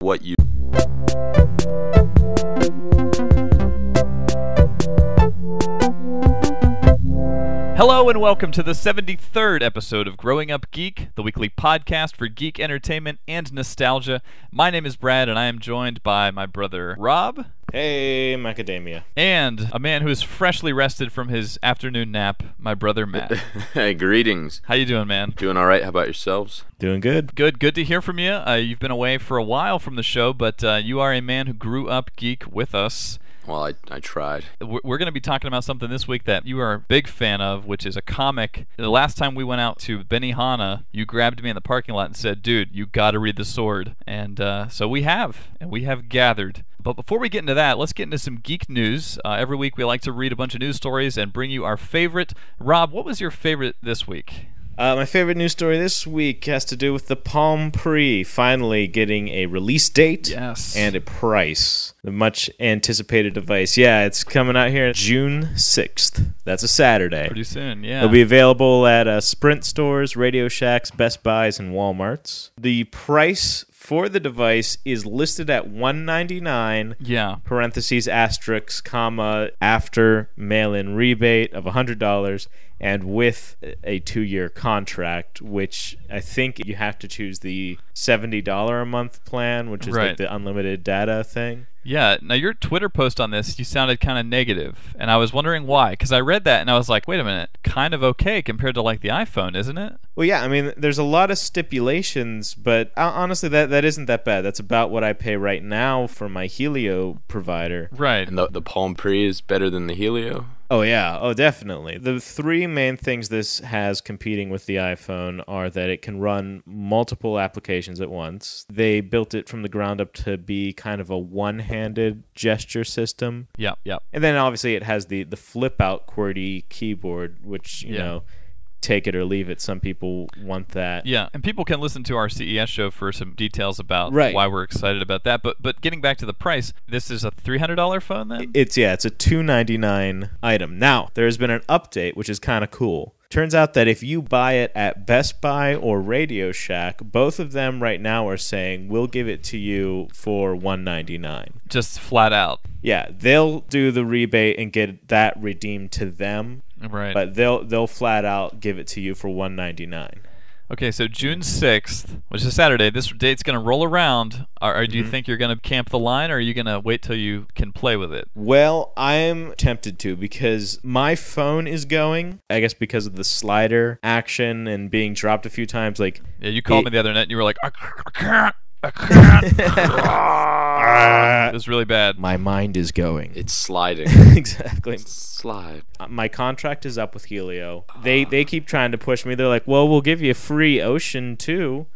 what you... Hello and welcome to the 73rd episode of Growing Up Geek, the weekly podcast for geek entertainment and nostalgia. My name is Brad and I am joined by my brother Rob. Hey, Macadamia. And a man who is freshly rested from his afternoon nap, my brother Matt. Hey, greetings. How you doing, man? Doing all right. How about yourselves? Doing good. Good to hear from you. You've been away for a while from the show, but you are a man who grew up geek with us. Well, I tried. We're going to be talking about something this week that you are a big fan of, which is a comic. The last time we went out to Benihana, you grabbed me in the parking lot and said, dude, you got to read The Sword. And so we have gathered. But before we get into that, let's get into some geek news. Every week we like to read a bunch of news stories and bring you our favorite. Rob, what was your favorite this week? My favorite news story this week has to do with the Palm Pre finally getting a release date and a price. The much anticipated device. Yeah, it's coming out here June 6th. That's a Saturday. Pretty soon, yeah. It'll be available at Sprint stores, Radio Shacks, Best Buys, and Walmarts. The price for the device is listed at $199, parentheses, asterisk, comma, after mail-in rebate of $100, and with a 2-year contract, which I think you have to choose the $70 a month plan, which is like the unlimited data thing. Yeah, now your Twitter post on this, you sounded kind of negative, and I was wondering why, because I read that and I was like, wait a minute, kind of okay compared to like the iPhone, isn't it? Well, yeah, I mean, there's a lot of stipulations, but honestly, that isn't that bad. That's about what I pay right now for my Helio provider. Right. And the Palm Pre is better than the Helio? Oh, yeah. Oh, definitely. The three main things this has competing with the iPhone are that it can run multiple applications at once. They built it from the ground up to be kind of a one-handed gesture system. Yep. And then obviously it has the flip-out QWERTY keyboard, which, you know, take it or leave it. Some people want that. Yeah, and people can listen to our CES show for some details about why we're excited about that. But getting back to the price, this is a $300 phone then? It's a $299 item. Now, there's been an update, which is kind of cool. Turns out that if you buy it at Best Buy or Radio Shack, both of them right now are saying, we'll give it to you for $199. Just flat out. Yeah, they'll do the rebate and get that redeemed to them. Right. But they'll flat out give it to you for $199. Okay, so June 6th, which is Saturday, this date's going to roll around. Do you think you're going to camp the line, or are you going to wait till you can play with it? Well, I'm tempted to, because my phone is going, I guess because of the slider action and being dropped a few times. Like, yeah, you called me the other night and you were like, I can't. It was really bad. My mind is going. It's sliding. Exactly. Slide. My contract is up with Helio. They keep trying to push me. They're like, well, we'll give you a free Ocean too.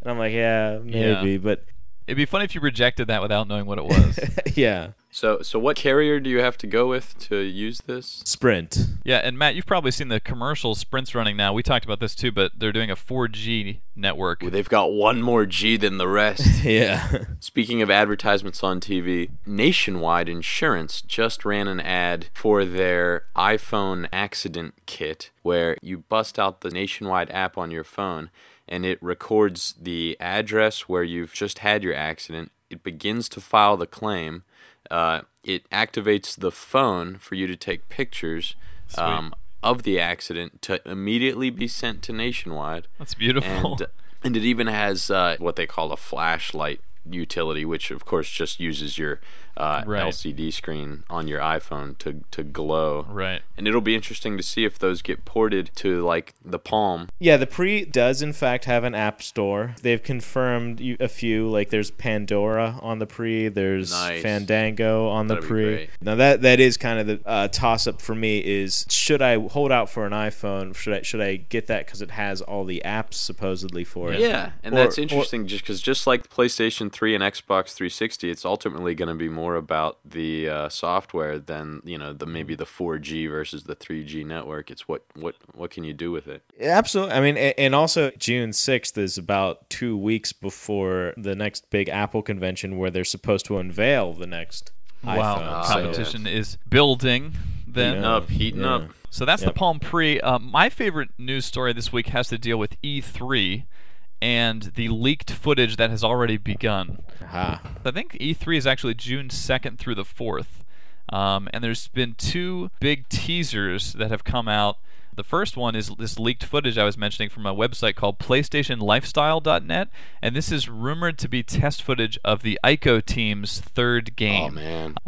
And I'm like, yeah, maybe. But it'd be funny if you rejected that without knowing what it was. Yeah. So what carrier do you have to go with to use this? Sprint. Yeah, and Matt, you've probably seen the commercials Sprint's running now. We talked about this too, but they're doing a 4G network. Well, they've got one more G than the rest. Yeah. Speaking of advertisements on TV, Nationwide Insurance just ran an ad for their iPhone accident kit, where you bust out the Nationwide app on your phone and it records the address where you've just had your accident. It begins to file the claim. It activates the phone for you to take pictures of the accident to immediately be sent to Nationwide. That's beautiful. And it even has what they call a flashlight utility, which of course just uses your LCD screen on your iPhone to glow. Right. And it'll be interesting to see if those get ported to like the Palm. Yeah, the Pre does in fact have an app store. They've confirmed a few, like there's Pandora on the Pre, there's Fandango on the Pre. Now that is kind of the toss-up for me is, should I hold out for an iPhone? Should I get that because it has all the apps supposedly for it? Yeah, and that's interesting just like PlayStation 3 and Xbox 360, it's ultimately going to be more about the software than maybe the 4G versus the 3G network. It's what can you do with it? Absolutely. I mean, and also June 6th is about 2 weeks before the next big Apple convention where they're supposed to unveil the next iPhone. Competition is building then. Heating up. So that's the Palm Pre. My favorite news story this week has to deal with E3. and the leaked footage that has already begun. Aha. I think E3 is actually June 2nd through the 4th. And there's been 2 big teasers that have come out. The first one is this leaked footage I was mentioning from a website called PlayStationLifestyle.net, and this is rumored to be test footage of the Ico team's 3rd game.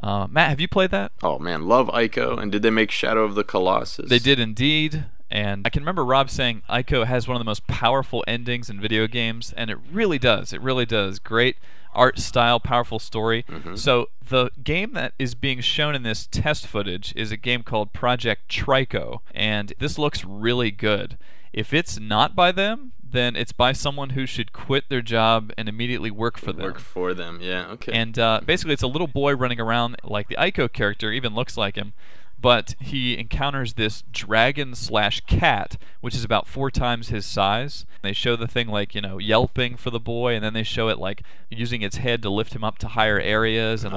Oh, man. Matt, have you played that? Oh, man. Love Ico. And did they make Shadow of the Colossus? They did indeed. And I can remember Rob saying Ico has one of the most powerful endings in video games, and it really does. It really does. Great art style, powerful story. Mm-hmm. So the game that is being shown in this test footage is a game called Project Trico, and this looks really good. If it's not by them, then it's by someone who should quit their job and immediately work for them. Work for them, yeah, okay. And basically it's a little boy running around like the Ico character, even looks like him. But he encounters this dragon/cat, which is about 4 times his size. They show the thing like, yelping for the boy, and then they show it like using its head to lift him up to higher areas, and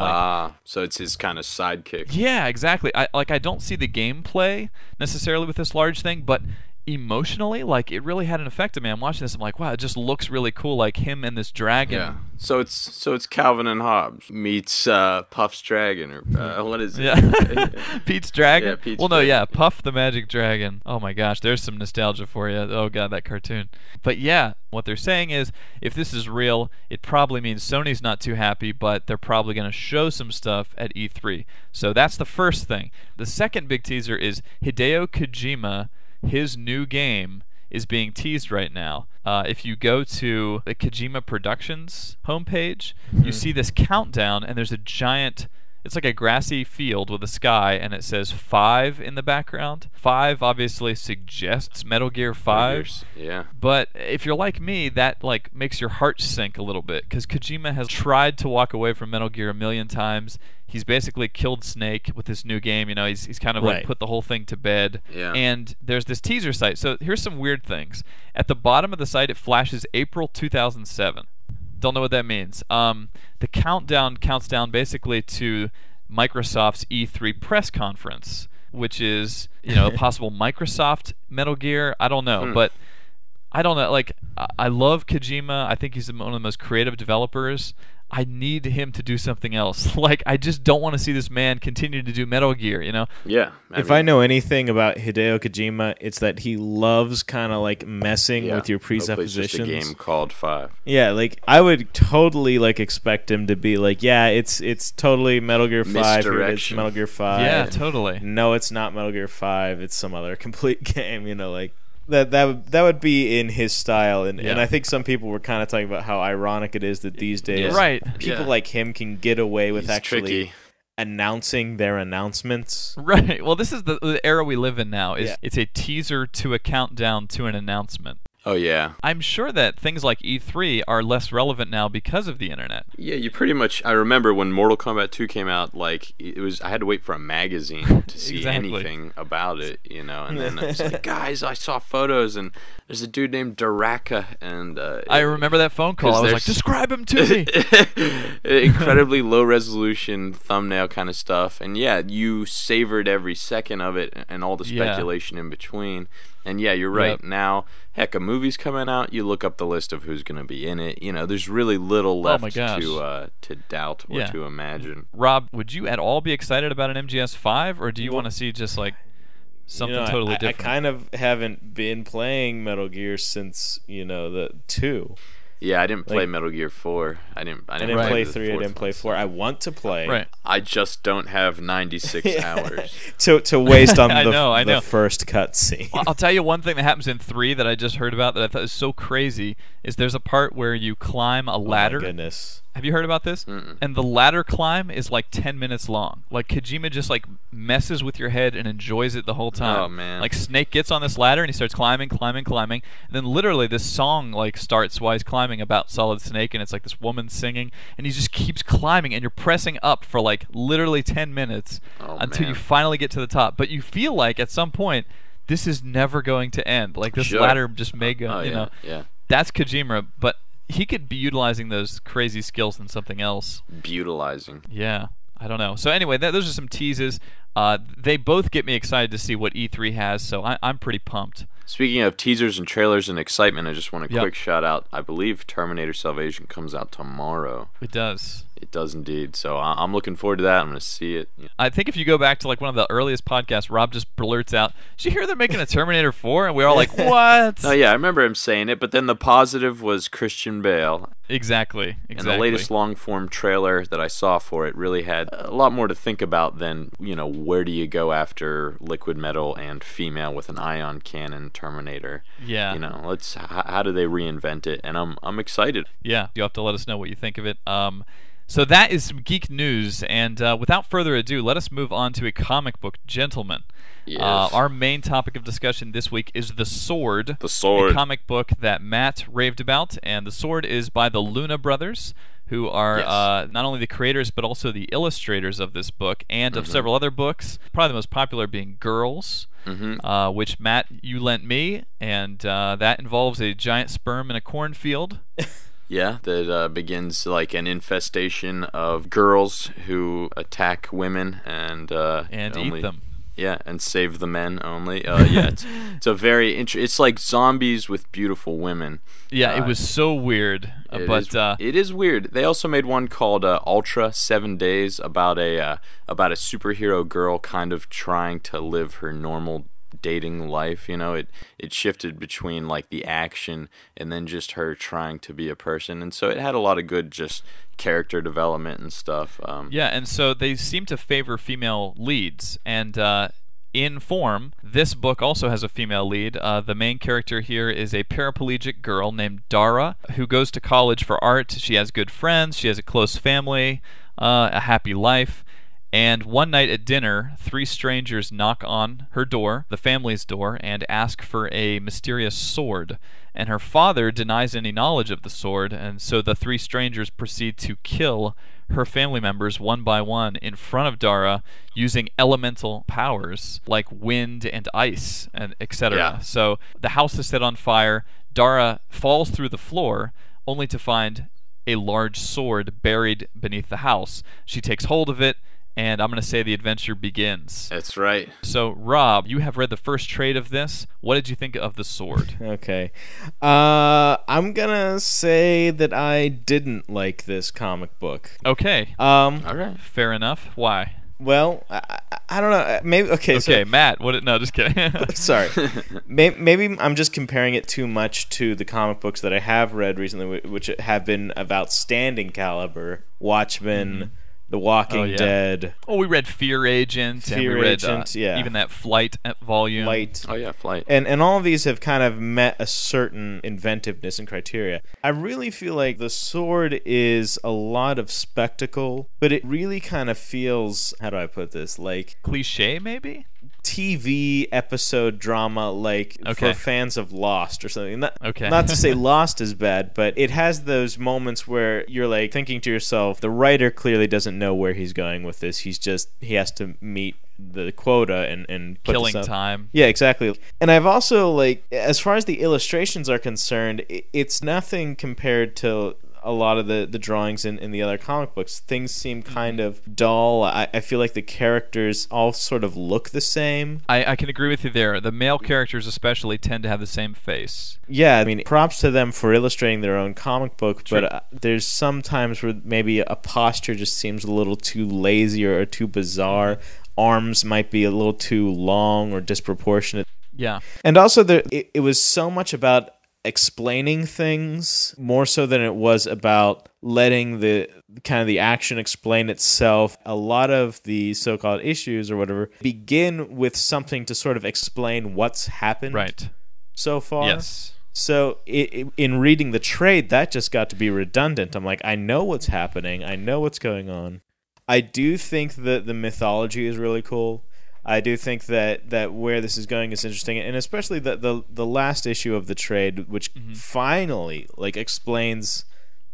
so it's his kind of sidekick. Yeah, exactly. I don't see the gameplay necessarily with this large thing, but emotionally, like, it really had an effect on me. I'm watching this, I'm like, wow, it just looks really cool, like him and this dragon. Yeah. So it's Calvin and Hobbes meets Puff's dragon, or what is it? Yeah. Pete's dragon. Yeah, Pete's well, no, dragon. yeah, Puff the Magic Dragon. Oh my gosh, there's some nostalgia for you. Oh god, that cartoon. But yeah, what they're saying is, if this is real, it probably means Sony's not too happy, but they're probably going to show some stuff at E3. So that's the first thing. The second big teaser is Hideo Kojima. His new game is being teased right now. If you go to the Kojima Productions homepage, you see this countdown, and there's a giant... It's like a grassy field with a sky, and it says 5 in the background. 5 obviously suggests Metal Gear 5. Yeah. But if you're like me, that like makes your heart sink a little bit, because Kojima has tried to walk away from Metal Gear a million times. He's basically killed Snake with this new game. He's kind of like put the whole thing to bed. Yeah. And there's this teaser site. So here's some weird things. At the bottom of the site, it flashes April 2007. Don't know what that means. The countdown counts down basically to Microsoft's E3 press conference, which is, a possible Microsoft Metal Gear. I don't know, but I don't know. Like, I love Kojima. I think he's one of the most creative developers. I need him to do something else. Like, I just don't want to see this man continue to do Metal Gear, Yeah. I know anything about Hideo Kojima, it's that he loves kind of like messing with your presuppositions. Hopefully it's just a game called 5. Yeah, like I would totally like expect him to be like, yeah, it's totally Metal Gear 5. Misdirection. It's Metal Gear 5. Yeah, totally. No, it's not Metal Gear 5. It's some other complete game. Like that would be in his style, and I think some people were kind of talking about how ironic it is that these days, people like him can get away with actually announcing their announcements. Right. Well, this is the era we live in now. It's a teaser to a countdown to an announcement. Oh, yeah. I'm sure that things like E3 are less relevant now because of the internet. Yeah, you pretty much... I remember when Mortal Kombat 2 came out, like, I had to wait for a magazine to see anything about it, and then I was like, guys, I saw photos, and there's a dude named Daraka, and... I remember that phone call. I was like, describe him to me! Incredibly low-resolution thumbnail kind of stuff, and yeah, you savored every second of it and all the speculation in between. And yeah, you're right. Yep. Now, heck, a movie's coming out. You look up the list of who's going to be in it. There's really little left to doubt or to imagine. Rob, would you at all be excited about an MGS5, or do you want to see just like something totally different? I kind of haven't been playing Metal Gear since the 2. Yeah, I didn't play Metal Gear 4. I didn't play 3. I didn't play 4. I want to play. Right. I just don't have 96 hours to waste on the first cutscene. Well, I'll tell you one thing that happens in 3 that I just heard about that I thought is so crazy is there's a part where you climb a ladder. Oh my goodness. Have you heard about this? Mm-mm. And the ladder climb is like 10 minutes long. Like, Kojima just like messes with your head and enjoys it the whole time. Oh, man. Like, Snake gets on this ladder and he starts climbing. And then literally this song like starts while he's climbing about Solid Snake, and it's like this woman singing, and he just keeps climbing, and you're pressing up for like literally 10 minutes until you finally get to the top. But you feel like at some point this is never going to end. Like, this ladder just may go, Yeah. That's Kojima, but he could be utilizing those crazy skills in something else. Utilizing. Yeah, I don't know. So anyway, those are some teases. They both get me excited to see what E3 has, so I'm pretty pumped. Speaking of teasers and trailers and excitement, I just want a Yep. quick shout out. I believe Terminator Salvation comes out tomorrow. It does. It does indeed. So I'm looking forward to that. I'm going to see it. I think if you go back to like one of the earliest podcasts, Rob just blurts out, "Did you hear they're making a Terminator 4?" And we're all like, "What?" No, yeah, I remember him saying it, but then the positive was Christian Bale. Exactly. And the latest long-form trailer that I saw for it really had a lot more to think about than, where do you go after liquid metal and female with an ion cannon Terminator? Yeah. How do they reinvent it? And I'm excited. Yeah, you'll have to let us know what you think of it. So that is some geek news, and without further ado, let us move on to a comic book, gentlemen. Yes. Our main topic of discussion this week is The Sword. The Sword. A comic book that Matt raved about, and The Sword is by the Luna brothers, who are not only the creators but also the illustrators of this book and of several other books, probably the most popular being Girls, which, Matt, you lent me, and that involves a giant sperm in a cornfield. Yeah, that begins like an infestation of girls who attack women and eat them. Yeah, and save the men only. Yeah, it's a very it's like zombies with beautiful women. Yeah, it was so weird. It is weird. They also made one called Ultra 7 Days about a superhero girl kind of trying to live her normal dating life. It shifted between like the action and then just her trying to be a person, and so it had a lot of good just character development and stuff. Yeah, and so they seem to favor female leads, and in form, this book also has a female lead. The main character here is a paraplegic girl named Dara who goes to college for art. She has good friends, she has a close family, a happy life. And one night at dinner, 3 strangers knock on her door, the family's door, and ask for a mysterious sword. And her father denies any knowledge of the sword, and so the 3 strangers proceed to kill her family members one by one in front of Dara using elemental powers like wind and ice, and etc. Yeah. So the house is set on fire. Dara falls through the floor, only to find a large sword buried beneath the house. She takes hold of it, and I'm going to say the adventure begins. That's right. So, Rob, you have read the first trade of this. What did you think of The Sword? Okay. I'm going to say that I didn't like this comic book. Okay. All right. Fair enough. Why? Well, I don't know. Maybe Okay, so, Matt. No, just kidding. Sorry. Maybe I'm just comparing it too much to the comic books that I have read recently, which have been of outstanding caliber. Watchmen, The Walking Dead. Oh, we read Fear Agent. And we read even that Flight volume. Oh, yeah, Flight. And all of these have kind of met a certain inventiveness and criteria. I really feel like The Sword is a lot of spectacle, but it really kind of feels, how do I put this, like cliche, maybe? TV episode drama, like for fans of Lost or something. Not to say Lost is bad, but it has those moments where you're like thinking to yourself, the writer clearly doesn't know where he's going with this. He has to meet the quota and put killing this up. time. Yeah, exactly. And I've also, like, as far as the illustrations are concerned, it's nothing compared to a lot of the drawings in the other comic books. Things seem kind of dull. I feel like the characters all sort of look the same. I can agree with you there. The male characters especially tend to have the same face. Yeah, I mean, props to them for illustrating their own comic book, but there's some times where maybe a posture just seems a little too lazy or too bizarre. Arms might be a little too long or disproportionate. Yeah. And also, it was so much about explaining things more so than it was about letting the kind of the action explain itself. A lot of the so-called issues or whatever begin with something to sort of explain what's happened so far. Yes. So in reading the trade, that just got to be redundant. I'm like, I know what's happening. I know what's going on. I do think that the mythology is really cool. I do think that where this is going is interesting, and especially the last issue of the trade, which finally explains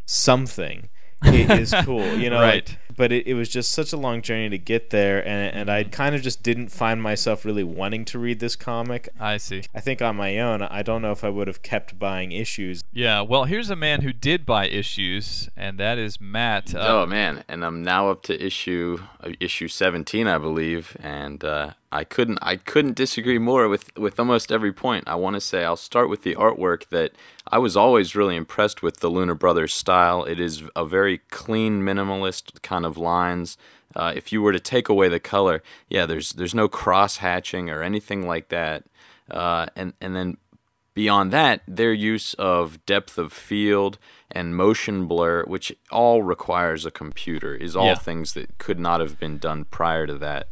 something. It is cool, right? But it was just such a long journey to get there, and I kind of just didn't find myself really wanting to read this comic. I see. I think on my own, I don't know if I would have kept buying issues. Yeah, well, here's a man who did buy issues, and that is Matt. Oh man, and I'm now up to issue 17, I believe, and I couldn't disagree more with almost every point. I want to say I'll start with the artwork that I was always really impressed with the Luna Brothers style. It is a very clean, minimalist kind of lines. If you were to take away the color, there's no cross hatching or anything like that. And then beyond that, their use of depth of field and motion blur, which all requires a computer, is all things that could not have been done prior to that.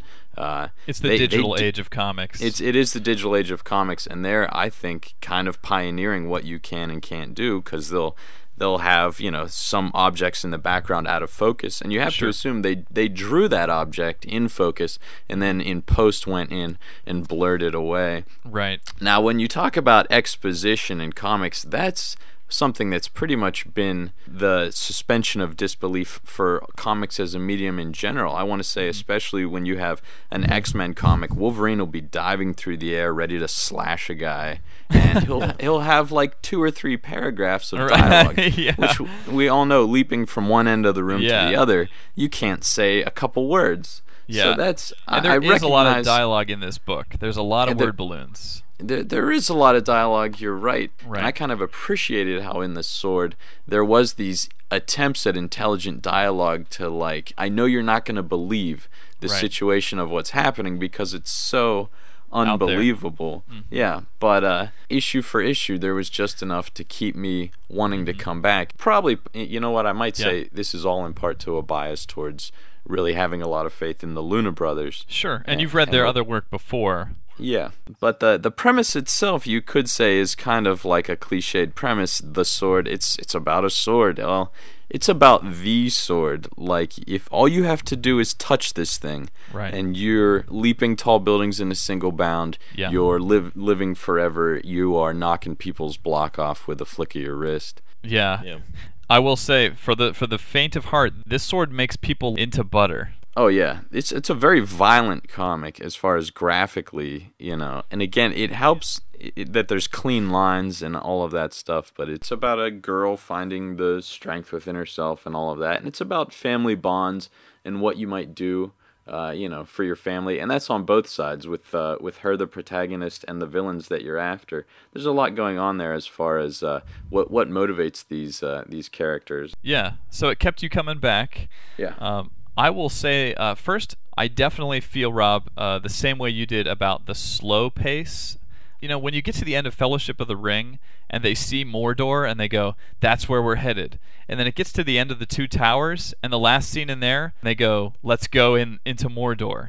It's the digital age of comics. It is the digital age of comics, and they're, I think, kind of pioneering what you can and can't do, because they'll have, some objects in the background out of focus, and you have to assume they drew that object in focus and then in post went in and blurred it away. Right. Now, when you talk about exposition in comics, that's something that's pretty much been the suspension of disbelief for comics as a medium in general. I want to say, especially when you have an X-Men comic, Wolverine will be diving through the air ready to slash a guy, and he'll have like 2 or 3 paragraphs of dialogue, which we all know, leaping from one end of the room to the other, you can't say a couple words. Yeah. So that's and there is a lot of dialogue in this book. There's a lot of word balloons. There is a lot of dialogue, you're right. And I kind of appreciated how in The Sword there was these attempts at intelligent dialogue to, like, I know you're not going to believe the situation of what's happening because it's so unbelievable. Yeah, but issue for issue there was just enough to keep me wanting to come back. Probably, you know what, I might say this is all in part to a bias towards really having a lot of faith in the Luna Brothers. Sure, and you've read their other work before. Yeah, but the premise itself, you could say, is kind of like a cliched premise. The sword, it's about a sword. Well, it's about the sword. Like, if all you have to do is touch this thing, and you're leaping tall buildings in a single bound, you're living forever, you are knocking people's block off with a flick of your wrist. Yeah. I will say, for the faint of heart, this sword makes people into butter. Oh yeah, it's a very violent comic as far as graphically, and again, it helps that there's clean lines and all of that stuff, but it's about a girl finding the strength within herself and all of that, and it's about family bonds and what you might do, for your family, and that's on both sides with her, the protagonist, and the villains that you're after. There's a lot going on there as far as what motivates these characters. Yeah, so it kept you coming back. Yeah. I will say, first, I definitely feel, Rob, the same way you did about the slow pace. When you get to the end of Fellowship of the Ring and they see Mordor and they go, that's where we're headed. And then it gets to the end of the Two Towers and the last scene in there, and they go, let's go into Mordor,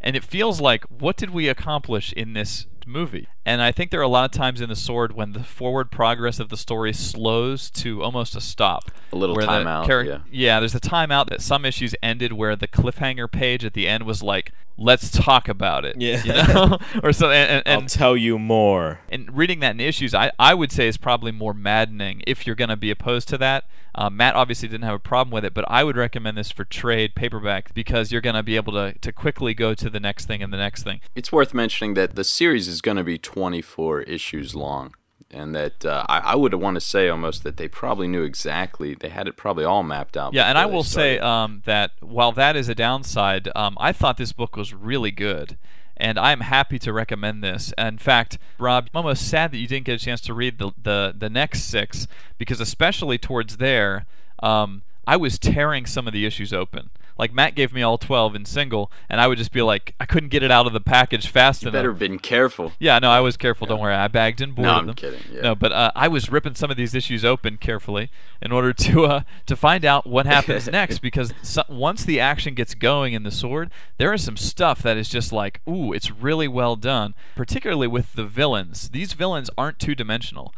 And it feels like, what did we accomplish in this movie? And I think there are a lot of times in The Sword when the forward progress of the story slows to almost a stop. A little timeout. Yeah, there's a timeout that some issues ended where the cliffhanger page at the end was like, let's talk about it. Yeah. Or so, and I'll tell you more. And reading that in issues, I would say is probably more maddening if you're going to be opposed to that. Matt obviously didn't have a problem with it, but I would recommend this for trade paperback because you're going to be able to quickly go to the next thing and the next thing. It's worth mentioning that the series is going to be 24 issues long, and that I would want to say almost that they probably knew exactly, they had it probably all mapped out. Yeah, and I will say that while that is a downside, I thought this book was really good. And I'm happy to recommend this. In fact, Rob, I'm almost sad that you didn't get a chance to read the next 6, because especially towards there, I was tearing some of the issues open. Like, Matt gave me all 12 in single, and I would just be like, I couldn't get it out of the package fast enough. You better have been careful. Yeah, no, I was careful. Don't worry. I bagged and boarded them. No, I'm kidding. Yeah. No, but I was ripping some of these issues open carefully in order to find out what happens next, because once the action gets going in The Sword, there is some stuff that is just like, ooh, it's really well done, particularly with the villains. These villains aren't two-dimensional.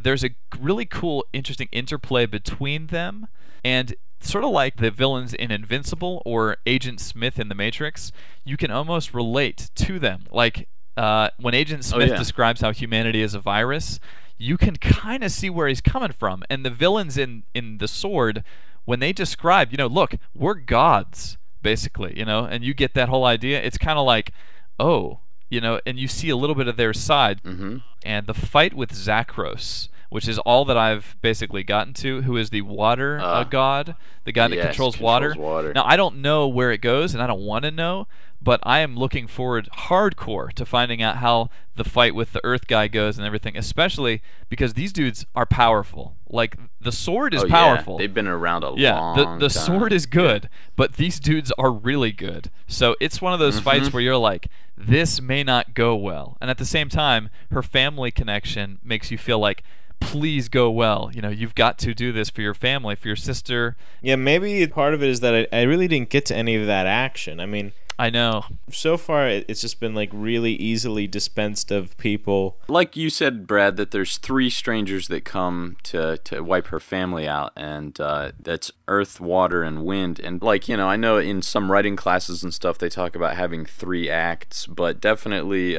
There's a really cool, interesting interplay between them, and sort of like the villains in Invincible or Agent Smith in The Matrix, you can almost relate to them. Like, when Agent Smith describes how humanity is a virus, you can kind of see where he's coming from. And the villains in The Sword, when they describe, look, we're gods, basically, and you get that whole idea, it's kind of like, oh, and you see a little bit of their side. Mm-hmm. And the fight with Zakros, which is all that I've basically gotten to, who is the water god, the guy that controls water. Now, I don't know where it goes, and I don't want to know, but I am looking forward hardcore to finding out how the fight with the Earth guy goes and everything, especially because these dudes are powerful. Like, the sword is powerful. They've been around a long time. The sword is good, but these dudes are really good. So it's one of those fights where you're like, this may not go well. And at the same time, her family connection makes you feel like, please go well. You know, you've got to do this for your family, for your sister. Yeah, maybe part of it is that I really didn't get to any of that action. I mean, I know. So far, it's just been like really easily dispensed of people. Like you said, Brad, that there's 3 strangers that come to wipe her family out, and that's earth, water, and wind. And like, you know, I know in some writing classes and stuff they talk about having 3 acts, but definitely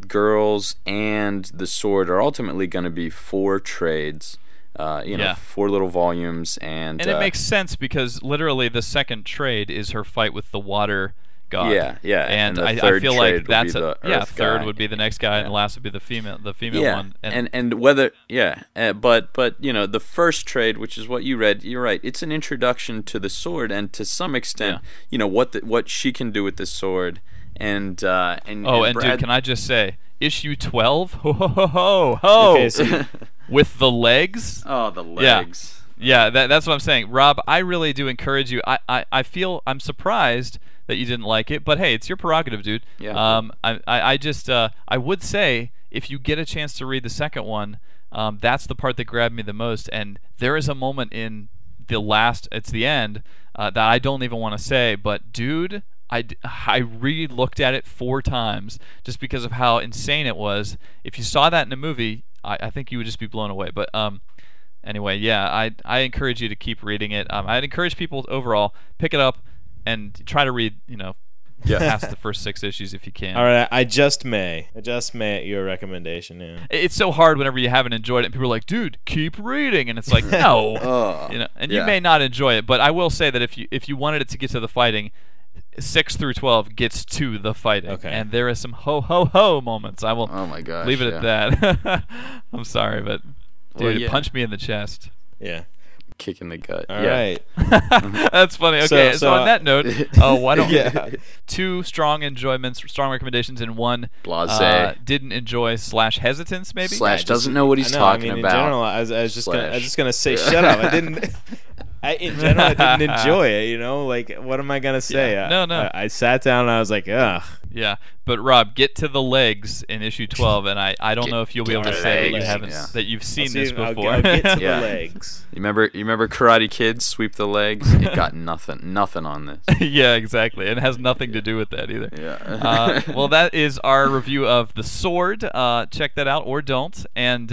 girls and the sword are ultimately going to be 4 trades. 4 little volumes, and it makes sense because literally the second trade is her fight with the water god. Yeah. And I feel like that's third would be the next guy, and the last would be the female one. And whether but you know, the first trade, which is what you read, you're right. It's an introduction to the sword, and to some extent, you know, what she can do with the sword, and Brad, dude, can I just say, issue 12? Ho. Okay, so with the legs. Oh, the legs. Yeah, that's what I'm saying. Rob, I really do encourage you. I feel I'm surprised that you didn't like it, but hey, it's your prerogative, dude. Yeah. I would say if you get a chance to read the second one, that's the part that grabbed me the most. And there is a moment in it's the end, that I don't even want to say, but dude, I re-looked at it 4 times just because of how insane it was. If you saw that in a movie, I think you would just be blown away. But anyway, yeah, I encourage you to keep reading it. I'd encourage people overall, pick it up and try to read, past the first 6 issues if you can. All right, I just may at your recommendation. Yeah. It's so hard whenever you haven't enjoyed it and people are like, dude, keep reading, and it's like, no, you may not enjoy it, but I will say that if you wanted it to get to the fighting, 6 through 12 gets to the fighting, and there is some ho moments. I will leave it at that. I'm sorry, but dude, it punched me in the chest. Yeah. Kick in the gut. All right. That's funny. Okay, so on that note, why don't 2 strong recommendations, and 1 didn't enjoy / hesitance maybe / doesn't know what he's talking about. In general, I was just gonna say shut up. I didn't. In general, I didn't enjoy it. Like, what am I gonna say? Yeah. No. I sat down and I was like, ugh. Yeah, but Rob, get to the legs in issue 12, and I don't know if you'll be able to say that you've seen this before. I'll get to the legs. You remember Karate Kid, sweep the legs? It got nothing on this. Yeah, exactly. It has nothing to do with that either. Yeah. Well, that is our review of The Sword. Check that out, or don't. And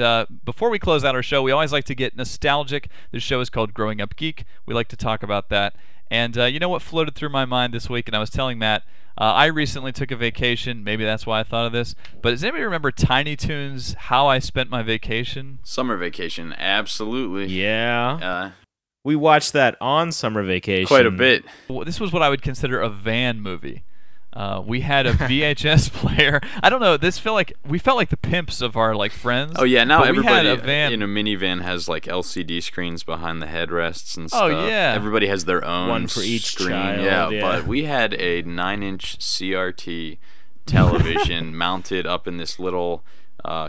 before we close out our show, we always like to get nostalgic. This show is called Growing Up Geek. We like to talk about that. And you know what floated through my mind this week, and I was telling Matt, I recently took a vacation. Maybe that's why I thought of this. But does anybody remember Tiny Toons, How I Spent My Vacation? Summer Vacation, absolutely. Yeah. We watched that on summer vacation. Quite a bit. Well, this was what I would consider a van movie. We had a VHS player. I don't know. We felt like the pimps of our friends. Oh yeah, now everybody in a minivan has LCD screens behind the headrests and stuff. Oh yeah. Everybody has their own one for each screen. child. Yeah, but we had a 9-inch CRT television mounted up in this little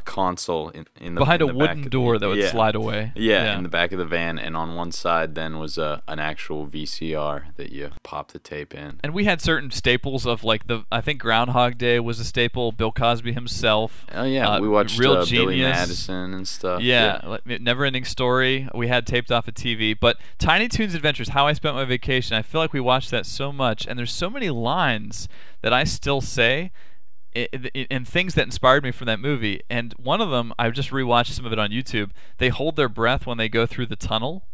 console in the behind in a the wooden back. door that would slide away. Yeah, in the back of the van, and on one side then was an actual VCR that you pop the tape in. And we had certain staples of I think Groundhog Day was a staple. Bill Cosby himself. Oh yeah, we watched Real Billy Genius. Madison and stuff. Yeah, Never Ending Story. We had taped off a TV. But Tiny Toons Adventures, How I Spent My Vacation. I feel like we watched that so much, and there's so many lines that I still say. And things that inspired me from that movie, and one of them, I've just rewatched some of it on YouTube. They hold their breath when they go through the tunnel.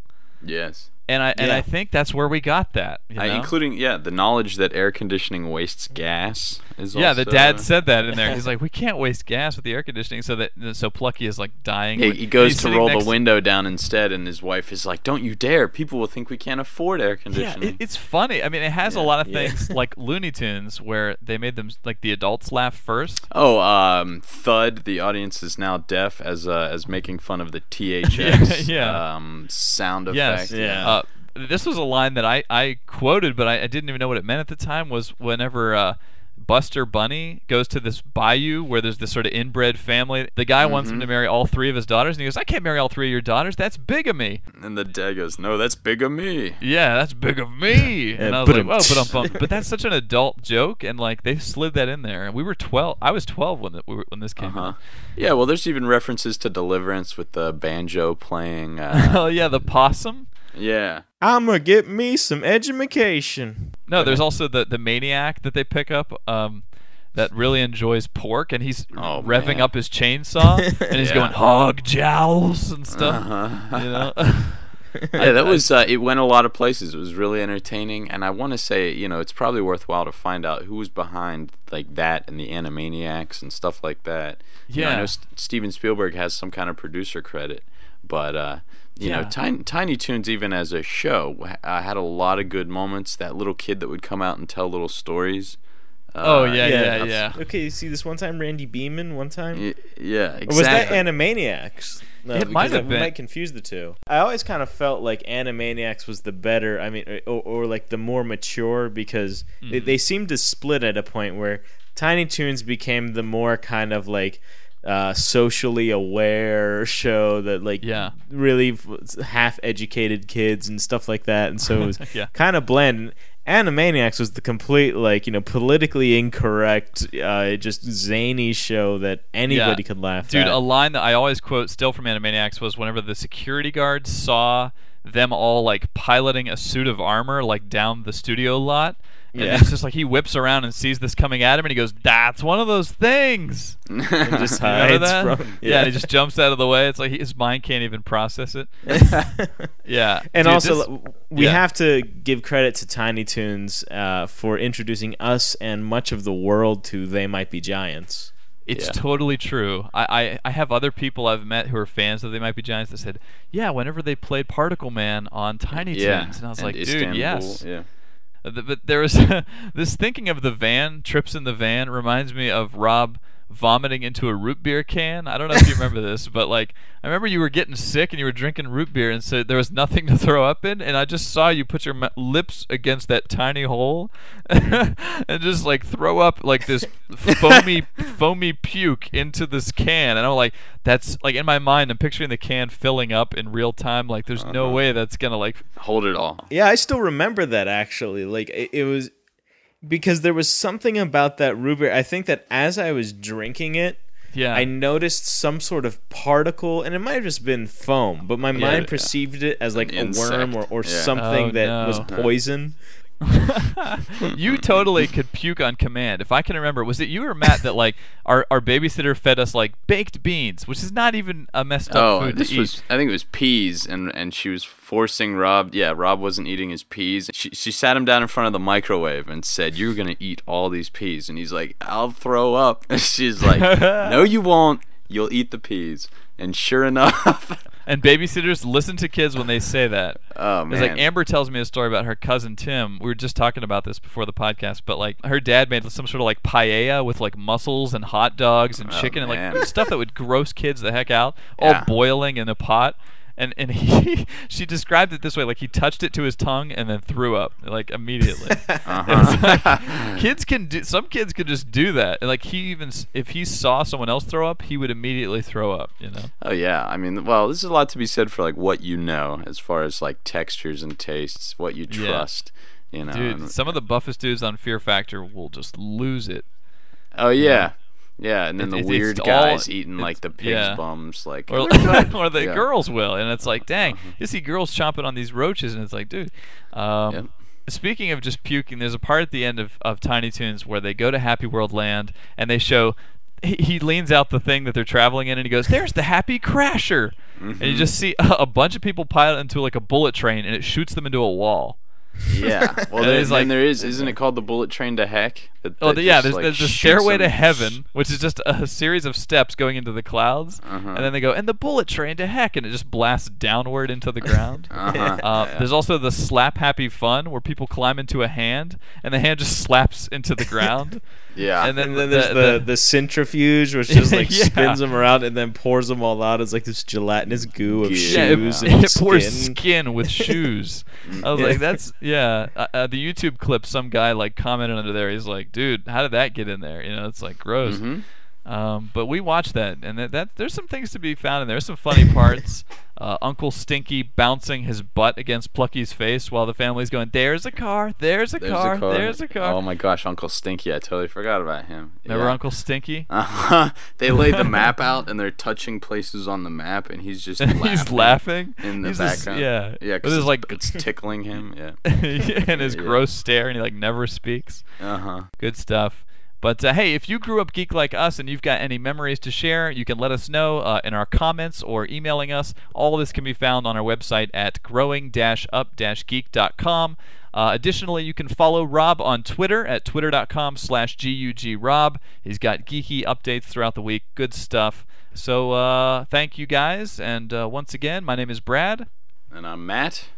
Yes. And I think that's where we got that. Including the knowledge that air conditioning wastes gas is also... the dad said that in there. He's like, we can't waste gas with the air conditioning, so Plucky is like dying. He goes to roll the window down instead, and his wife is like, don't you dare, people will think we can't afford air conditioning. Yeah, it's funny. I mean, it has a lot of things like Looney Tunes where they made them like the adults laugh first. Thud, the audience is now deaf, as making fun of the THX sound effect. Yes. This was a line that I quoted, but I didn't even know what it meant at the time, was whenever Buster Bunny goes to this bayou where there's this sort of inbred family. The guy wants him to marry all 3 of his daughters, and he goes, I can't marry all 3 of your daughters. That's bigamy. And the dad goes, no, that's bigamy. Yeah, that's big of me. And I was like, whoa, but that's such an adult joke, and like they slid that in there. And we were 12. I was 12 when this came out. Yeah, well, there's even references to Deliverance with the banjo playing. Oh, yeah, the possum. Yeah. I'm going to get me some edumacation. No, there's also the maniac that they pick up that really enjoys pork, and he's revving up his chainsaw, and he's going, hog jowls and stuff. You know? That was, it went a lot of places. It was really entertaining, and I want to say, it's probably worthwhile to find out who was behind like that and the Animaniacs and stuff like that. Yeah. I know Steven Spielberg has some kind of producer credit, but... Tiny Toons, even as a show, had a lot of good moments. That little kid that would come out and tell little stories. Yeah. Okay, you see this one time, Randy Beeman, one time? Yeah, exactly. Or was that Animaniacs? No, it might have been. We might confuse the two. I always kind of felt like Animaniacs was the better, or like the more mature, because they seemed to split at a point where Tiny Toons became the more kind of like... socially aware show that like really half educated kids and stuff like that, and so it was kind of bland. Animaniacs was the complete like politically incorrect just zany show that anybody could laugh at. Dude, a line that I always quote still from Animaniacs was whenever the security guards saw them all like piloting a suit of armor like down the studio lot. And it's just like he whips around and sees this coming at him, and he goes, "That's one of those things." And just hides from. And he just jumps out of the way. It's like his mind can't even process it. Yeah, and dude, also we have to give credit to Tiny Toons for introducing us and much of the world to They Might Be Giants. It's totally true. I have other people I've met who are fans of They Might Be Giants that said, "Yeah, whenever they played Particle Man on Tiny Toons," and I was like, Istanbul, "Dude, yes." Yeah. But there was this thinking of the van, trips in the van, reminds me of Rob vomiting into a root beer can. I don't know if you remember this, but like I remember you were getting sick and you were drinking root beer and said there was nothing to throw up in, and I just saw you put your lips against that tiny hole and just like throw up like this foamy puke into this can, and I'm like, that's like in my mind I'm picturing the can filling up in real time. Like there's no way that's gonna like hold it all. Yeah, I still remember that actually. Like it was. Because there was something about that root beer. I think that as I was drinking it, I noticed some sort of particle, and it might have just been foam, but my mind perceived it as like a worm or something that was poison. You totally could puke on command. If I can remember, was it you or Matt that like our babysitter fed us like baked beans, which is not even a messed up food to eat? I think it was peas, and she was forcing Rob. Yeah, Rob wasn't eating his peas. She sat him down in front of the microwave and said, "You're gonna eat all these peas," and he's like, "I'll throw up." And she's like, "No, you won't. You'll eat the peas." And sure enough. And babysitters listen to kids when they say that. Oh, man. It's like Amber tells me a story about her cousin Tim. We were just talking about this before the podcast, but like her dad made some sort of like paella with like mussels and hot dogs and chicken and like stuff that would gross kids the heck out, all boiling in a pot. And she described it this way, like he touched it to his tongue and then threw up like immediately. Like, some kids can just do that. And like if he saw someone else throw up, he would immediately throw up. Oh yeah, I mean, well, this is a lot to be said for like what you know as far as like textures and tastes, what you trust. Dude, some of the buffest dudes on Fear Factor will just lose it. Oh yeah. Yeah, and then the weird guys eating like the pig's bums, like or the girls will, and it's like, dang, you see girls chomping on these roaches, and it's like, dude. Speaking of just puking, there's a part at the end of Tiny Toons where they go to Happy World Land, and they show he leans out the thing that they're traveling in, and he goes, "There's the Happy Crasher." and you just see a bunch of people pile into like a bullet train, and it shoots them into a wall. Yeah. Well, isn't it called the bullet train to heck? There's the stairway to heaven, which is just a series of steps going into the clouds, and then they go, and the bullet train to heck, and it just blasts downward into the ground. There's also the slap happy fun, where people climb into a hand, and the hand just slaps into the ground. Yeah. And then there's the centrifuge, which just like spins them around and then pours them all out as like this gelatinous goo of shoes and it pours skin with shoes. I was like, that's the YouTube clip, some guy like commented under there, he's like, dude, how did that get in there? It's like gross. But we watched that, and that there's some things to be found in there. There's some funny parts. Uncle Stinky bouncing his butt against Plucky's face while the family's going, there's a car, there's a car, there's a car. Oh my gosh, Uncle Stinky, I totally forgot about him. Remember Uncle Stinky? They laid the map out, and they're touching places on the map, and he's just laughing. He's laughing in the background. Yeah, because it's tickling him. Yeah, and his gross stare, and he like never speaks. Good stuff. But hey, if you grew up geek like us and you've got any memories to share, you can let us know in our comments or emailing us. All of this can be found on our website at growing-up-geek.com. Additionally, you can follow Rob on Twitter at twitter.com/GUGRob. He's got geeky updates throughout the week. Good stuff. So thank you guys. And once again, my name is Brad. And I'm Matt.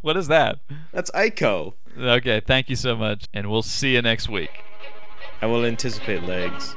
What is that? That's Ico. Okay, thank you so much, and we'll see you next week. I will anticipate legs.